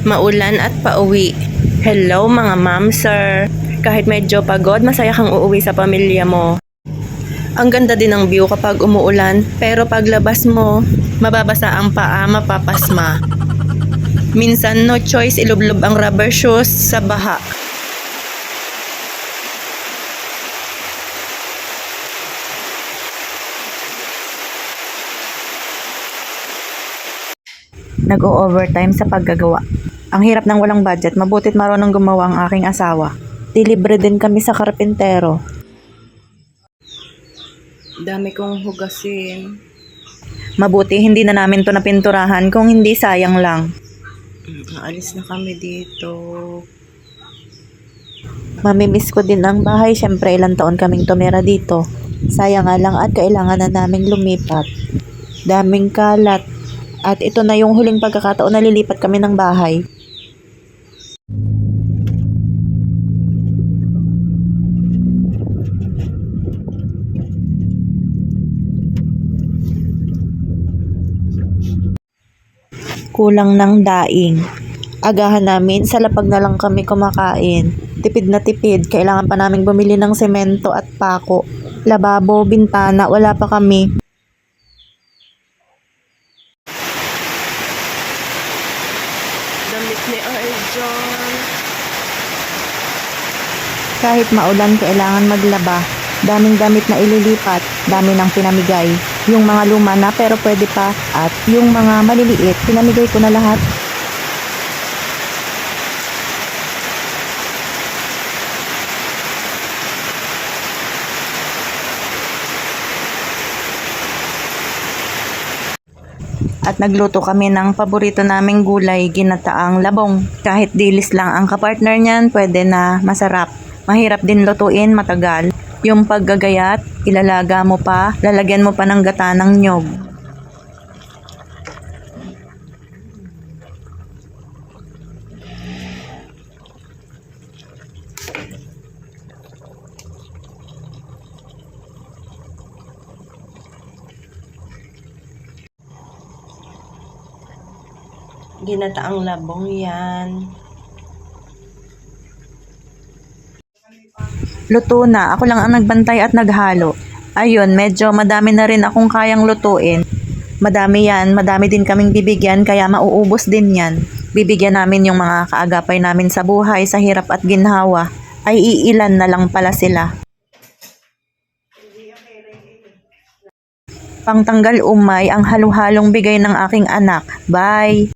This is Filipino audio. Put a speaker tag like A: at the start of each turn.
A: Maulan at pauwi. Hello mga ma'am, sir. Kahit medyo pagod, masaya kang uuwi sa pamilya mo. Ang ganda din ng view kapag umuulan, pero paglabas mo, mababasa ang paa, mapapasma. Minsan no choice, ilublob ang rubber shoes sa baha. Nag-o-overtime sa paggagawa. Ang hirap ng walang budget, mabutit marunong gumawa ang aking asawa. Libre din kami sa karpintero. Dami kong hugasin. Mabuti hindi na namin to napinturahan, kung hindi sayang lang. Aalis na kami dito. Mamimiss ko din ang bahay, syempre ilang taon kaming tumira dito. Sayang nga lang at kailangan na naming lumipat. Daming kalat. At ito na yung huling pagkakataon na lilipat kami ng bahay. Kulang ng daing. Agahan namin, sa lapag na lang kami kumakain. Tipid na tipid, kailangan pa naming bumili ng semento at pako. Lababo, bintana, wala pa kami. Damit ni Arjon. Kahit maulan, kailangan maglaba. Daming damit na ililipat, dami ng pinamigay. Yung mga luma na pero pwede pa, at yung mga maliliit, pinamigay ko na lahat. At nagluto kami ng paborito naming gulay, ginataang labong. Kahit dilis lang ang kapartner niyan, pwede na, masarap. Mahirap din lutuin, matagal. Yung paggagayat, ilalaga mo pa, lalagyan mo pa ng gata ng nyog. Ginataang labong yan. Luto na. Ako lang ang nagbantay at naghalo. Ayun, medyo madami na rin akong kayang lutuin. Madami yan. Madami din kaming bibigyan, kaya mauubos din yan. Bibigyan namin yung mga kaagapay namin sa buhay, sa hirap at ginhawa. Ay iilan na lang pala sila. Pangtanggal umay ang halo-halong bigay ng aking anak. Bye!